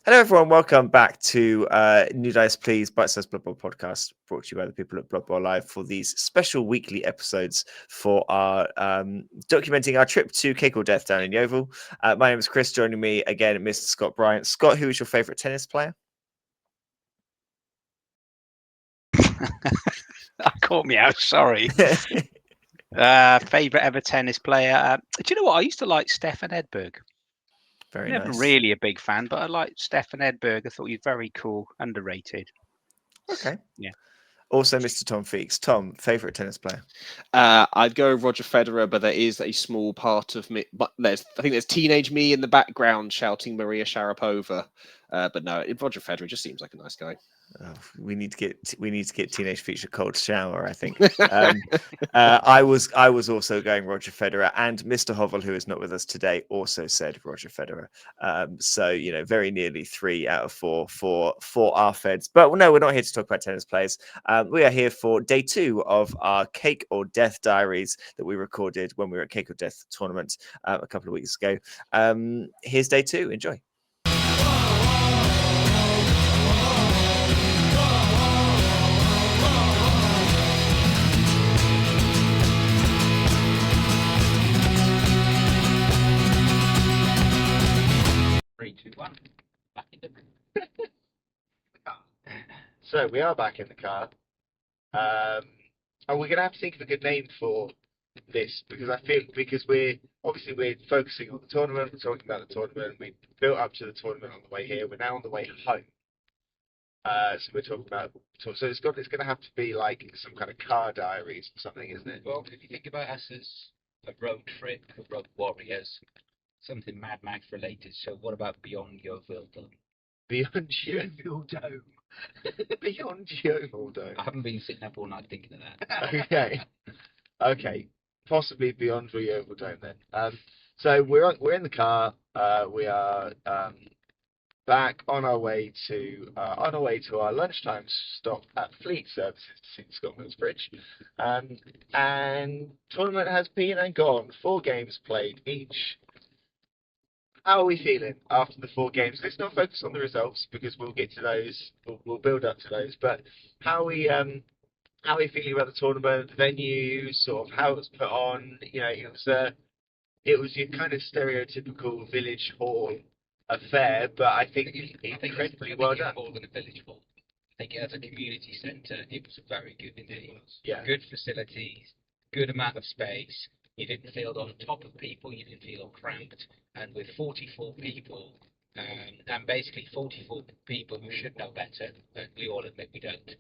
Hello, everyone. Welcome back to New Dice Please Bite Size Blood Bowl podcast, brought to you by the people at Blood Bowl Live for these special weekly episodes for our documenting our trip to Cake or Death down in Yeovil. My name is Chris. Joining me again, Mr. Scott Bryant. Scott, who is your favourite tennis player? Caught me out. Sorry. Favorite ever tennis player? Do you know what? I used to like Stefan Edberg. Very Never nice. really a big fan, but I liked Stefan Edberg. I thought he was very cool, underrated. Okay. Yeah. Also, Mr. Tom Feeks. Tom, favourite tennis player? I'd go with Roger Federer, but there is a small part of me. But I think there's teenage me in the background shouting Maria Sharapova. But no, Roger Federer just seems like a nice guy. Oh, we need to get Teenage Feature Cold Shower, I think. I was also going Roger Federer, and Mr. Hovel, who is not with us today, also said Roger Federer. So very nearly 3 out of 4 for our Feds. But no, we're not here to talk about tennis players. We are here for day 2 of our Cake or Death diaries that we recorded when we were at Cake or Death tournament a couple of weeks ago. Here's day 2. Enjoy. 3, 2, 1. Back in the car. So we are back in the car. And we're going to have to think of a good name for this because we're focusing on the tournament. We're talking about the tournament. We built up to the tournament on the way here. We're now on the way home. So we're talking about. So it's going to have to be like some kind of car diaries or something, isn't it? Well, if you think about us as a road trip, a road warriors, something Mad Max related. So what about Beyond Yeovil? Beyond Yeovil Dome. Beyond Yeovil Dome. I haven't been sitting up all night thinking of that. Okay. Possibly Beyond Yeovil Dome then. So we're in the car. We are back on our way to our lunchtime stop at Fleet Services to see Scott Mills Bridge. And tournament has been and gone. 4 games played each. How are we feeling after the 4 games? Let's not focus on the results because we'll get to those. We'll build up to those. But how are we feeling about the tournament, the venue, sort of how it was put on? It was your kind of stereotypical village hall affair, but I think incredibly well done. More than a village hall. I think as a community centre, it was very good indeed. Yeah. Good facilities, good amount of space. You didn't feel on top of people. You didn't feel cramped. And with 44 people, and basically 44 people who should know better, but we all admit we don't.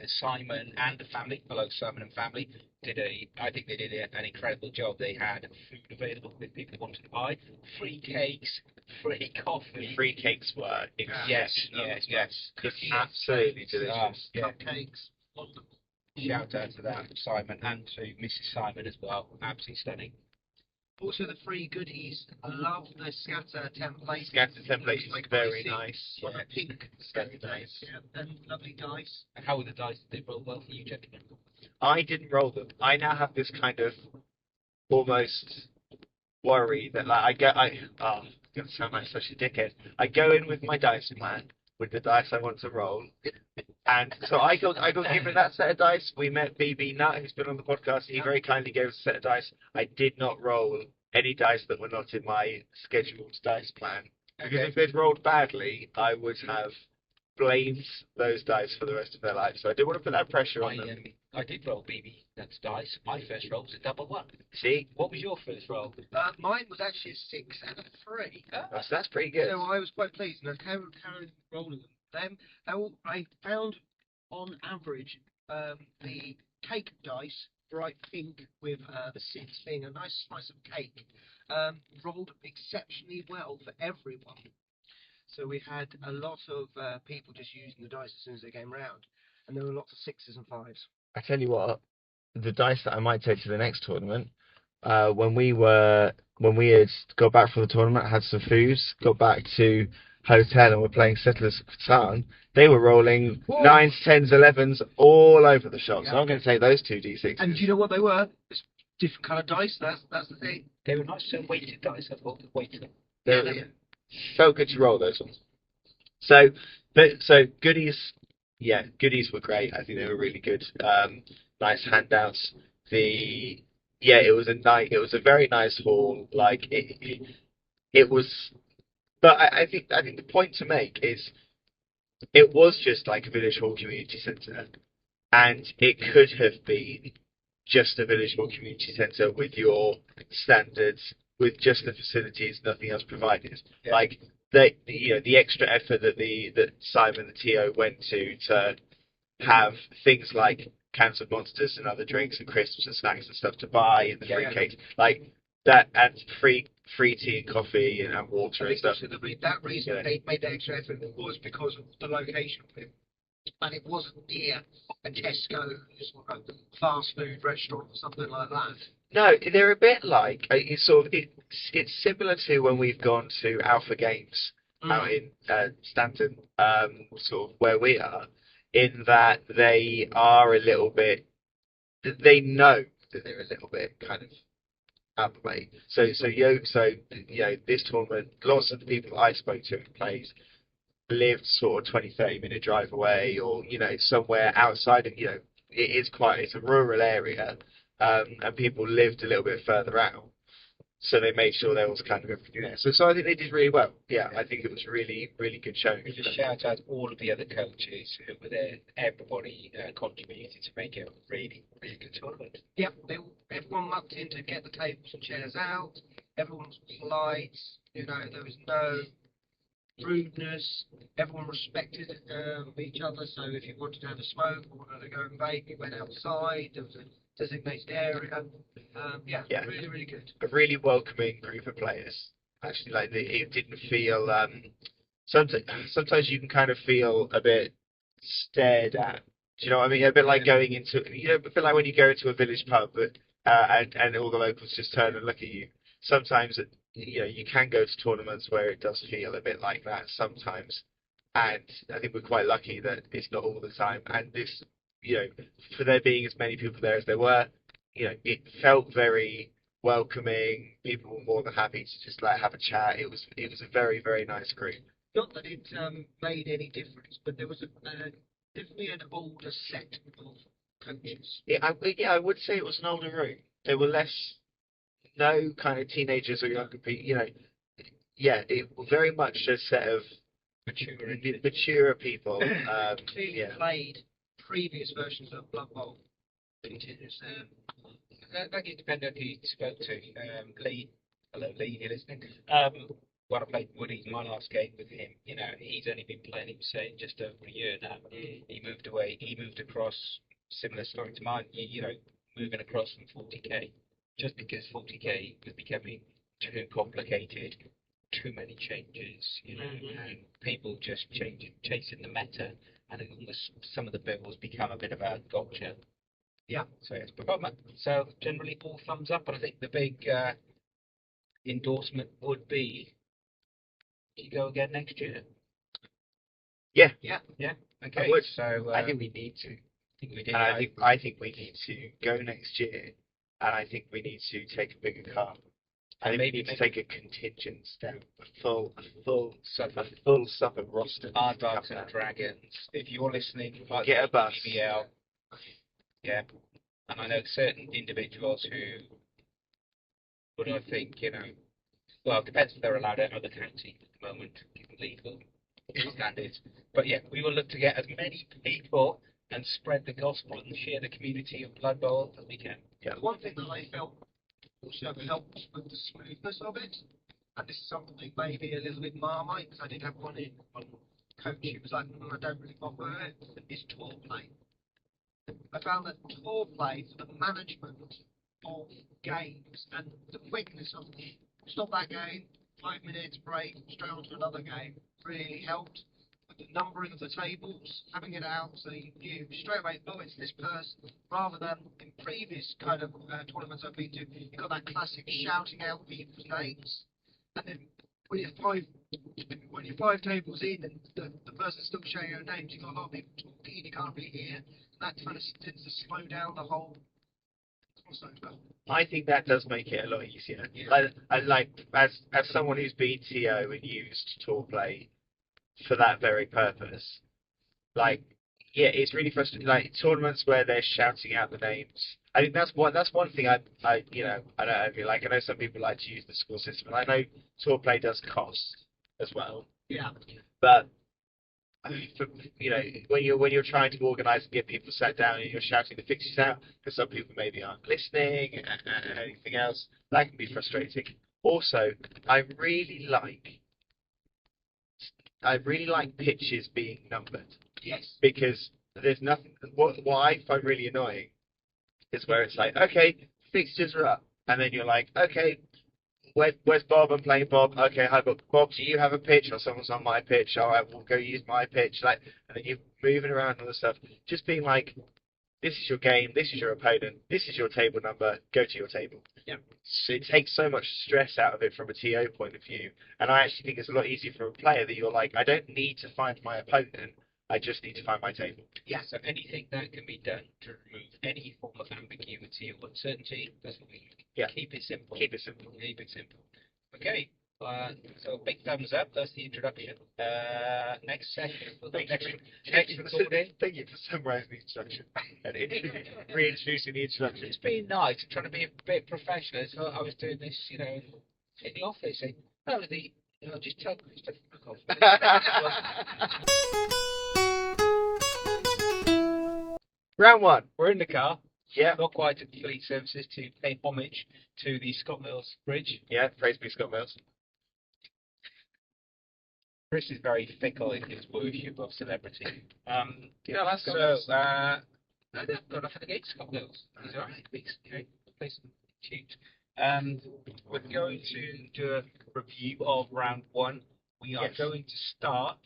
Simon and the family, hello Simon and family, I think they did an incredible job. They had food available if people wanted to buy, free cakes, free coffee. Free cakes were Yes. Absolutely delicious. Cupcakes, wonderful. Shout out to that, Simon, and to Mrs. Simon as well. Absolutely stunning. Also, the free goodies. I love the scatter template. Scatter template is very nice. On a pink Very nice. Yeah, and lovely dice. And how were the dice? Did they roll well for you, gentlemen? I didn't roll them. I now have this kind of almost worry that I'm gonna sound like such a dickhead. I go in with my dice plan with the dice I want to roll. And so I got given that set of dice. We met BB Nut, who's been on the podcast. He very kindly gave us a set of dice. I did not roll any dice that were not in my scheduled dice plan. Because if they'd rolled badly, I would have blamed those dice for the rest of their life. So I didn't want to put that pressure on them. I did roll BB Nut's dice. My first roll was a double 1. See? What was your first roll? Mine was actually a 6 and a 3. So that's pretty good. So I was quite pleased, and I carried rolling them. I found, on average, the cake dice, bright pink with the 6 being a nice slice of cake, rolled exceptionally well for everyone. So we had a lot of people just using the dice as soon as they came round, and there were lots of 6s and 5s. I tell you what, the dice that I might take to the next tournament, when we had got back from the tournament, had some food, got back to hotel and were playing Settlers of Catan, they were rolling 9s, 10s, 11s all over the shop. So I'm going to take those 2 D6s. And do you know what they were? It's different colour dice. That's the thing. They were nice weighted dice. I thought weighted. They felt good to roll those ones. So goodies, yeah, goodies were great. I think they were really good. Nice handouts. The Yeah, it was a very nice haul. Like it was, but I think the point to make is it was just like a village hall community centre, and it could have been just a village hall community centre with your standards, with just the facilities, nothing else provided. Yeah. Like the extra effort that Simon the TO went to have things like cans of monsters and other drinks and crisps and snacks and stuff to buy and the free Yeah. cakes like that, and free tea and coffee and I water and think stuff. that reason Yeah. they made the extra effort was because of the location of it. And it wasn't near a Tesco's or a fast food restaurant or something like that. No, they're a bit like it's similar to when we've gone to Alpha Games out in Stanton, sort of where we are, in that they are a little bit. They know that they're a little bit kind of out the way. So this tournament, lots of the people I spoke to and played lived sort of 20-30 minute drive away, or somewhere outside of it's a rural area, and people lived a little bit further out, so they made sure there was kind of everything there. So I think they did really well. Yeah, I think it was really really good showing. We just shout out all of the other coaches who were there. Everybody contributed to make it a really, really good tournament. Yep, everyone mucked in to get the tables and chairs out. Everyone was polite. There was no rudeness. Everyone respected each other. So if you wanted to have a smoke or wanted to go and vape, you went outside. There was a designated area. Yeah. Really, really good. A really welcoming group of players. Actually, like it didn't feel. Sometimes you can kind of feel a bit stared at. Do you know what I mean? A bit like going into, a bit like when you go into a village pub, and all the locals just turn and look at you. Sometimes you can go to tournaments where it does feel a bit like that sometimes, and I think we're quite lucky that it's not all the time. And this, for there being as many people there as there were, it felt very welcoming. People were more than happy to just like have a chat. It was a very very nice group. Not that it made any difference, but there was definitely an older set of coaches. I would say it was an older room. There were no kind of teenagers or younger people. It was very much a set of mature people. Clearly played previous versions of Blood Bowl. That depended on who you spoke to. Lee, hello Lee, if you're listening. When I played Woody in my last game with him, he's only been playing, he was saying, just over a year now. He moved away. He moved across. Similar story to mine. Moving across from 40k, just because 40k was becoming too complicated, too many changes, and people just chasing the meta, and almost some of the builds become a bit of a gotcha. Yeah. So yes, so generally all thumbs up, and I think the big endorsement would be, you go again next year. Yeah. Okay. I would. So I think we need to. I think we did. And I think we need to go next year, and I think we need to take a bigger car. I think we need to take a contingent down, a full Southern roster. Aardvarks and Dragons. If you're listening, Get a bus. BBL. Yeah. And I know certain individuals who would, I think, well, it depends if they're allowed out of the county at the moment, given legal standards. But yeah, we will look to get as many people and spread the gospel and share the community of Blood Bowl as we can. Yeah. One thing that I felt also helped with the smoothness of it, and this is something maybe a little bit Marmite, because I did have one coach who was like, I don't really bother with it, is tour play. I found that tour play for the management of games and the quickness of stop that game, 5 minutes break, straight on to another game, really helped. The numbering of the tables, having it out so you knew straight away, oh, it's this person, rather than in previous kind of tournaments I've been to, you've got that classic shouting out people's names, and then when you're five tables in and the person's still shouting out names, you've got a lot of people talking, you can't really hear, and that kind of tends to slow down the whole crossover. I think that does make it a lot easier. Yeah. Like as someone who's been TO and used tour play for that very purpose, like yeah, it's really frustrating. Like tournaments where they're shouting out the names. I think that's one thing I you know I don't know, like I know some people like to use the score system, and I know tour play does cost as well, Yeah. but for, you know, when you're trying to organise and get people sat down and you're shouting the fixtures out because some people maybe aren't listening and anything else, that can be frustrating. Also, I really like pitches being numbered Yes. because there's nothing. What I find really annoying is where it's like, okay, fixtures are up, and then you're like, okay, where's Bob? I'm playing Bob. Okay, hi Bob. Bob, do you have a pitch? Or someone's on my pitch. All right, we'll go use my pitch. Like, and then you're moving around and all this stuff. Just being like, this is your game. This is your opponent. This is your table number. Go to your table. Yeah. So it takes so much stress out of it from a TO point of view. And I actually think it's a lot easier for a player that you're like, I don't need to find my opponent. I just need to find my table. Yeah, so anything that can be done to remove any form of ambiguity or uncertainty, that's what we Yeah. keep it simple. Keep it simple. Keep it simple. Okay. So big thumbs up. That's the introduction. Next session. Next recording. Thank you for summarising the introduction and reintroducing the introduction. It's been nice. Trying to be a bit professional. So I was doing this, you know, in the office. And that was the. You know, just tell Chris to fuck off. Round one. We're in the car. Yeah. Not quite at Fleet Services to pay homage to the Scott Mills Bridge. Yeah. Praise be Scott Mills. Chris is very fickle in his worship of celebrity. Yeah, that's So, Scott I've got nothing against Scott Mills. He's alright. You know, play some tunes. We're going to do a review of round one. We are Yes. going to start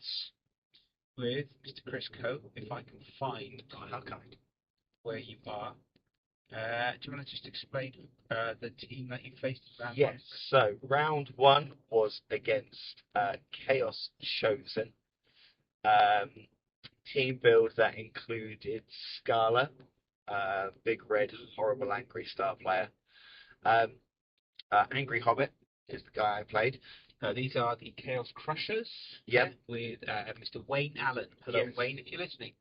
with Mr. Chris Coe, if I can find How kind. where you are. Do you want to just explain the team that you faced in round Yes. one? So round one was against Chaos Chosen. Team build that included Scala, big red, horrible, angry star player. Angry Hobbit is the guy I played. These are the Chaos Crushers. Yep. With Mr. Wayne Allen. Hello, Yes. Wayne, if you're listening.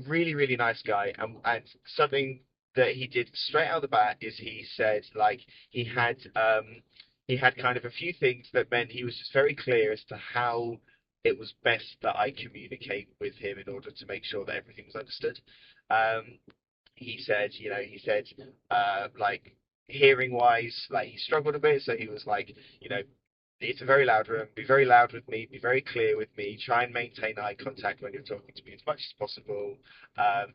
Really, really nice guy. And something that he did straight out of the bat is he said like he had kind of a few things that meant he was just very clear as to how it was best that I communicate with him in order to make sure that everything was understood. He said, like hearing wise, like he struggled a bit, so he was like, it's a very loud room, be very loud with me, be very clear with me, try and maintain eye contact when you're talking to me as much as possible,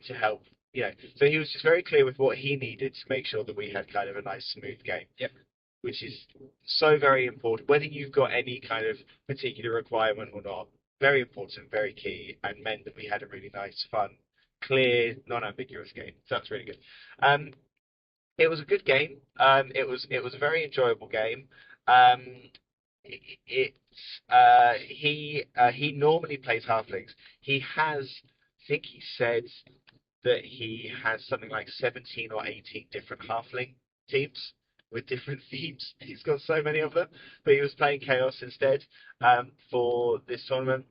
to help, So he was just very clear with what he needed to make sure that we had kind of a nice, smooth game. Yep. Which is so very important, whether you've got any kind of particular requirement or not. Very important, very key, and meant that we had a really nice, fun, clear, non-ambiguous game. So that's really good. It was a good game. It was a very enjoyable game. He normally plays halflings. I think he said that he has something like 17 or 18 different halfling teams with different themes. He's got so many of them, but he was playing Chaos instead for this tournament.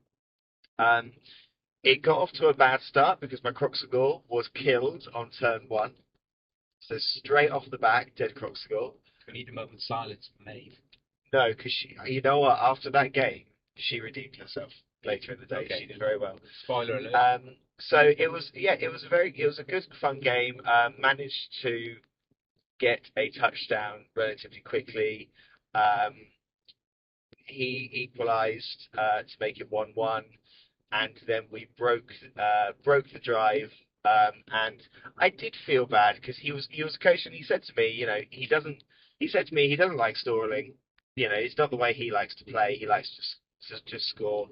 It got off to a bad start because my Croxagore was killed on turn one. So straight off the back, dead Croxagore. We need a moment's silence for Maeve. No, because you know what? After that game, she redeemed herself later in the day. Okay. She did very well. Spoiler alert. So it was a good fun game. Managed to get a touchdown relatively quickly. He equalised to make it 1-1, and then we broke the drive. And I did feel bad because he was coaching. He said to me, he doesn't like stalling. It's not the way he likes to play. He likes to just score.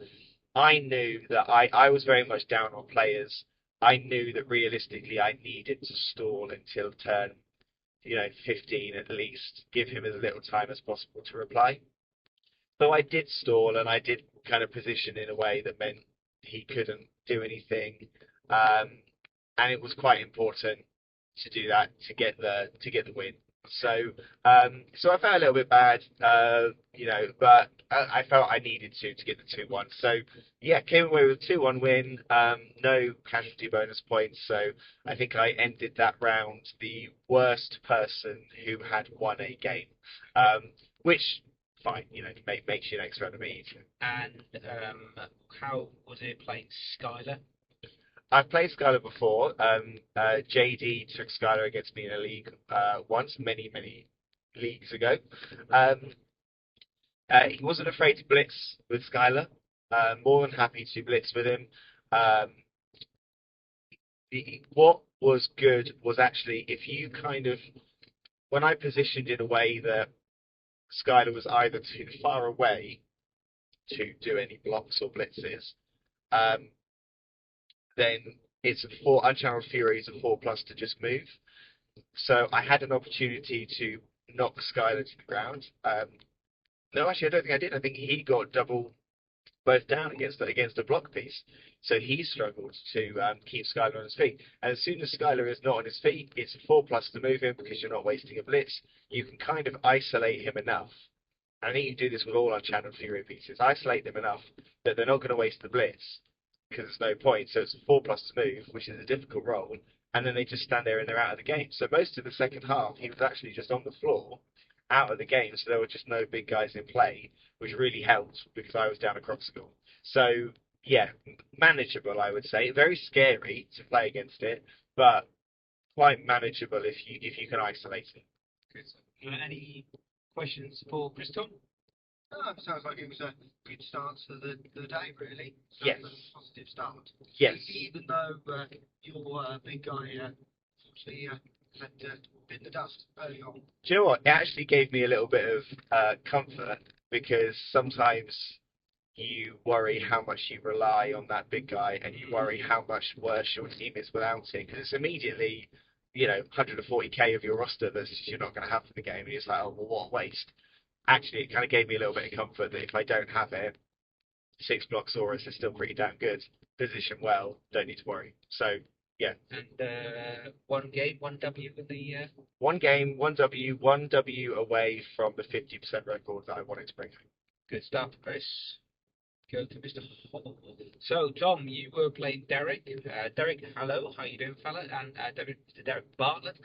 I knew that I was very much down on players. I knew that realistically I needed to stall until turn 15 at least, give him as little time as possible to reply. So I did stall, and I did kind of position in a way that meant he couldn't do anything. And it was quite important to do that to get the win. So so I felt a little bit bad, but I felt I needed to get the 2-1. So yeah, came away with a 2-1 win. No casualty bonus points. So I think I ended that round the worst person who had won a game, which fine, makes you next round a bit easier. And how was it playing Skylar? I've played Skylar before. JD took Skylar against me in a league once, many, many leagues ago. He wasn't afraid to blitz with Skylar. More than happy to blitz with him. Um, what was good was actually if you when I positioned in a way that Skylar was either too far away to do any blocks or blitzes, then it's a 4 Unchanneled Fury is a 4+ to just move. So I had an opportunity to knock Skylar to the ground. No, actually, I don't think I did. I think he got both down against a block piece. So he struggled to keep Skylar on his feet. And as soon as Skylar is not on his feet, it's a 4+ to move him because you're not wasting a blitz. You can kind of isolate him enough. And I think you do this with all Unchanneled Fury pieces. Isolate them enough that they're not going to waste the blitz because there's no point. So it's a 4+ to move, which is a difficult roll. And then they just stand there and they're out of the game. So most of the second half, he was actually just on the floor, out of the game. So there were just no big guys in play, which really helped because I was down a crop score. So yeah, manageable, I would say. Very scary to play against it, but quite manageable if you can isolate it. Good. Any questions for Christoph? Oh, sounds like it was a good start to the day, really. Yes. A positive start. Yes. Even though your big guy unfortunately had bit the dust early on. Do you know what? It actually gave me a little bit of comfort because sometimes you worry how much you rely on that big guy and you worry how much worse your team is without it because it's immediately, 140k of your roster that you're not going to have for the game. And it's like, oh, well, what a waste. Actually, it kind of gave me a little bit of comfort that if I don't have it, 6 block Saurus is still pretty damn good. Position well, don't need to worry. So, yeah. And one game, one W in the. One game, 1W, 1W away from the 50% record that I wanted to bring home. Good stuff, Chris. Go to Mr. Hall. So, Tom, you were playing Derek. Derek, hello, how you doing, fella? And Mr. Derek Bartlett,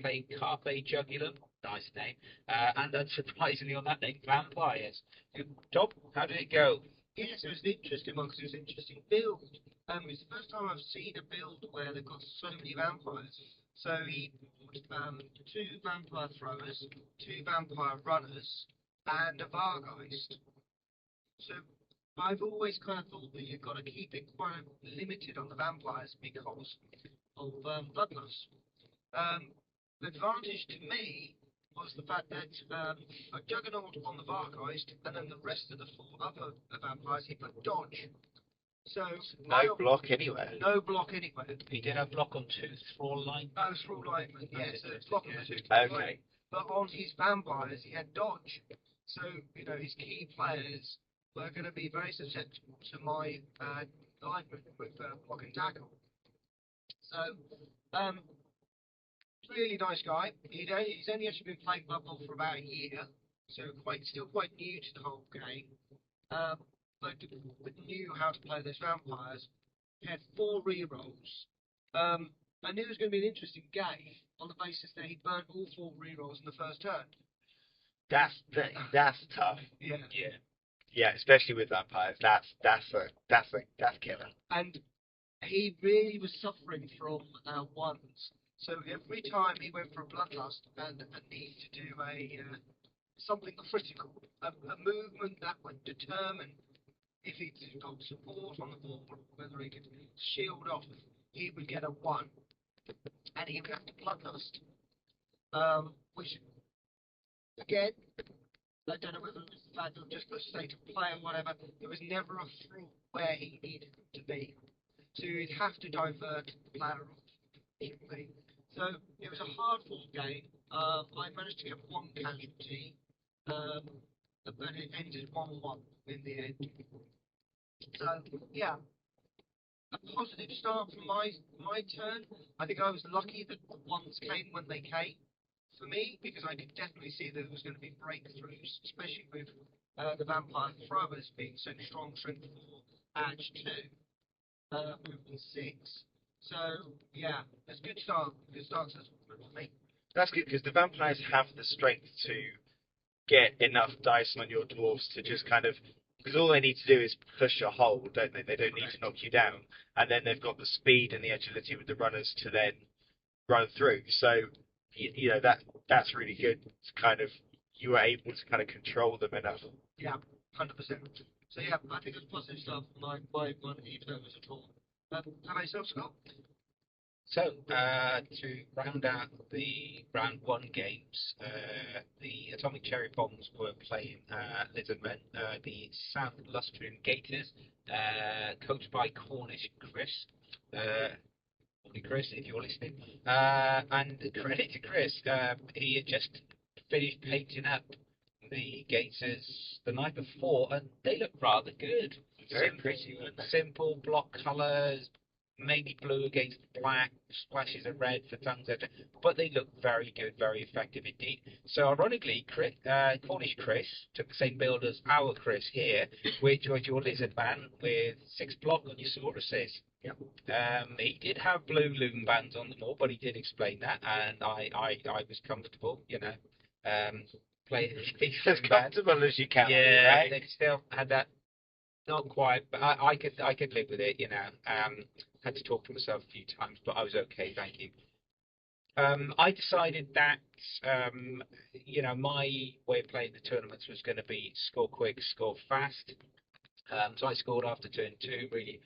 playing Carpe Jugulum, nice name. And unsurprisingly on that name, Vampires. Tom, how did it go? Yes, it was an interesting one because it was an interesting build. It's the first time I've seen a build where they've got so many vampires. So he bought 2 vampire throwers, 2 vampire runners, and a Vargeist. So I've always kind of thought that you've got to keep it quite limited on the vampires because of bloodlust. The advantage to me was the fact that a Juggernaut on the Vargeist and then the rest of the 4 other vampires he put dodge. So No block anywhere. no block anywhere. He did have block on 2 Thrall line. Oh, through lineman, yes, it's block on the 2. Okay. But on his vampires he had dodge. So, his key players were going to be very susceptible to my lineman with block and tackle. So, really nice guy. He's only actually been playing Blood Bowl for about a year, so still quite new to the whole game. But knew how to play those vampires. He had 4 rerolls. I knew it was going to be an interesting game on the basis that he burnt all 4 rerolls in the first turn. That's tough. Yeah. Yeah. Yeah, especially with vampires. That's killer. And he really was suffering from ones. So every time he went for a bloodlust and needed to do something critical, a movement that would determine if he got support on the ball, whether he could shield off, he would get a 1, and he would have to bloodlust. Which, again, I don't know whether it was the fact of just the state of play or whatever, it was never a through where he needed to be. So he'd have to divert the player off. So it was a hard-fought game. I managed to get 1 casualty, but it ended 1-1 in the end. So yeah, a positive start from my turn. I think I was lucky that the ones came when they came for me, because I could definitely see that there was going to be breakthroughs, especially with the vampire throwers being so strong, strength 4, edge 2, movement 6. So yeah, it's a good start. Good start for me. That's good because the vampires have the strength to get enough dice on your dwarves to just kind of, because all they need to do is push a hole, don't they? They don't need to knock you down, and then they've got the speed and the agility with the runners to then run through. So you know that's really good. It's kind of you were able to kind of control them enough. Yeah, 100%. So yeah, I think it's a positive start for my one, even though it was a draw. How about yourself, Scott? So, to round out the round 1 games, the Atomic Cherry Bombs were playing Lizardmen, the South Lustrian Gators, coached by Cornish Chris. Morning, Chris, if you're listening. And credit to Chris, he had just finished painting up the Gators the night before, and they look rather good. Very pretty, weren't they? Simple block colours, maybe blue against black, splashes of red for tongues, etc. But they look very good, very effective indeed. So ironically, Cornish Chris took the same build as our Chris here, which was your lizard man with 6 block on your Sauruses. Yep. He did have blue loom bands on them all, but he did explain that, and I was comfortable, playing As comfortable as you can. yeah, Right? they still had that. Not quite, but I could live with it, Had to talk to myself a few times, but I was okay, thank you. I decided that, my way of playing the tournaments was going to be score quick, score fast. So I scored after turn 2, really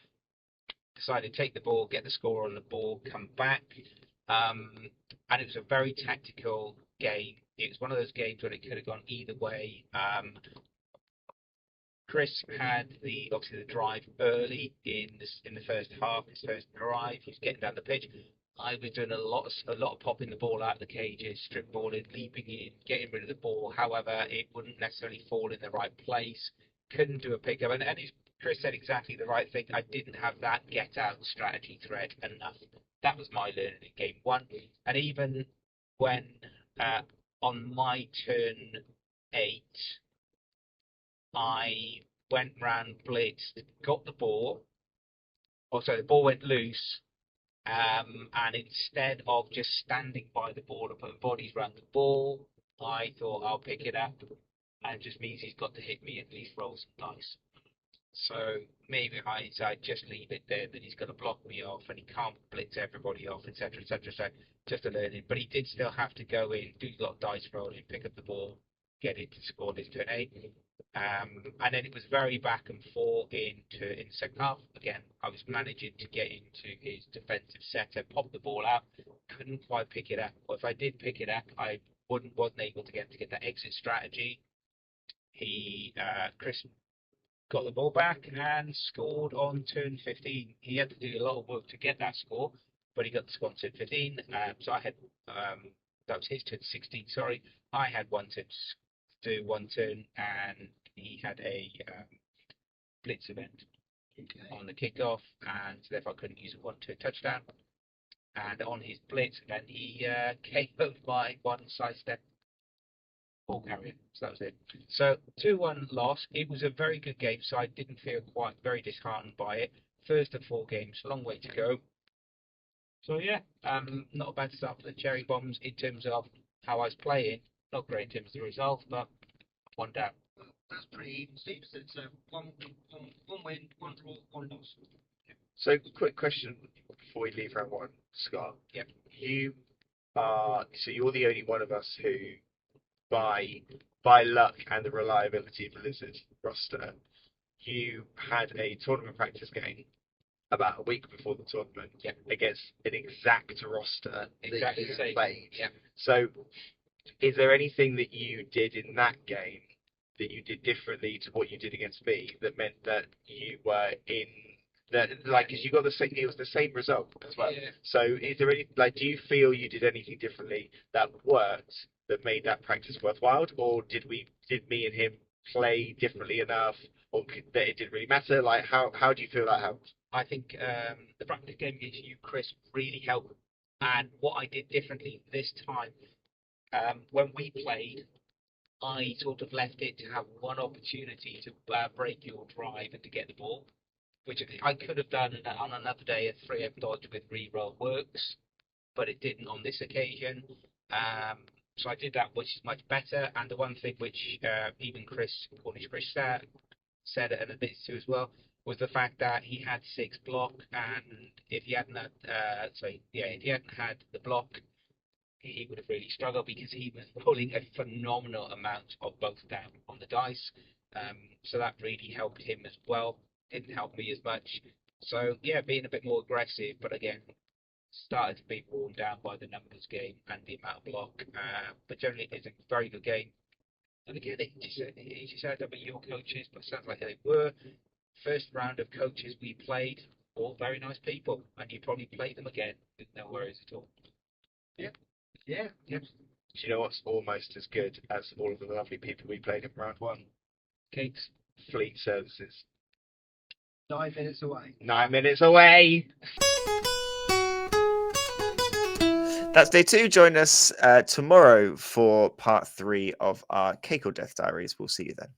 decided to take the ball, get the score on the ball, come back. And it was a very tactical game. It was one of those games where it could have gone either way. Chris had obviously the drive early in the first half. His first drive, he was getting down the pitch. I was doing a lot of popping the ball out of the cages, strip balling, leaping in, getting rid of the ball. However, it wouldn't necessarily fall in the right place. Couldn't do a pickup, and Chris said exactly the right thing. I didn't have that get out strategy thread enough. That was my learning in game 1, and even when on my turn 8. I went round, blitzed, got the ball. Also, the ball went loose, and instead of just standing by the ball and putting bodies around the ball, I thought I'll pick it up, and it just means he's got to hit me at least roll some dice. So maybe I just leave it there that he's going to block me off and he can't blitz everybody off, etc., etc. So just a learning, but he did still have to go in, do a lot of dice rolling, pick up the ball, get it to score this turn 8. And then it was very back and forth in the second half. Again, I was managing to get into his defensive setup, pop the ball out, couldn't quite pick it up. Or if I did pick it up, I wasn't able to get that exit strategy. Chris got the ball back and scored on turn 15. He had to do a lot of work to get that score, but he got the score on turn 15. So I had that was his turn 16. Sorry, I had one turn to do one turn, and he had a blitz event on the kickoff, and therefore I couldn't use a 1-2 touchdown. And on his blitz event, he KO'd my one sidestep ball carrier. So that was it. So 2-1 loss. It was a very good game, so I didn't feel quite very disheartened by it. First of 4 games, long way to go. So yeah, not a bad start for the Cherry Bombs in terms of how I was playing. Not great in terms of the result, but 1 down. That's pretty even Stevenson. So one win, 1 draw, 1 loss. So, quick question before we leave round 1, Scott. Yep. You're the only one of us who, by luck and the reliability of the Lizard roster, you had a tournament practice game about a week before the tournament against an exact roster Exactly that the you same. played. Yeah. So, is there anything that you did in that game that you did differently to what you did against me that meant that you were in that, like, because you got the same, it was the same result as well. Yeah. So is there any, like, do you feel you did anything differently that worked that made that practice worthwhile, or did me and him play differently enough, or that it didn't really matter? Like, how do you feel that helped? I think the practice game against you, Chris, really helped. And what I did differently this time, when we played, I sort of left it to have one opportunity to break your drive and to get the ball, which I could have done on another day. A 3-up dodge with reroll works, but it didn't on this occasion. So I did that, which is much better. And the one thing which even Cornish Chris said it and a bit too as well, was the fact that he had 6 block, and if he hadn't had, if he hadn't had the block, he would have really struggled because he was rolling a phenomenal amount of both down on the dice. So that really helped him as well. Didn't help me as much. So yeah, being a bit more aggressive, but again, started to be worn down by the numbers game and the amount of block. But generally, it's a very good game. And again, it just said that your coaches, but it sounds like they were. First round of coaches we played, all very nice people, and you probably play them again with no worries at all. Yeah. Yeah. Do you know what's almost as good as all of the lovely people we played in round 1? Cakes. Fleet services. 9 minutes away. 9 minutes away. That's day 2. Join us tomorrow for part 3 of our Cake or Death Diaries. We'll see you then.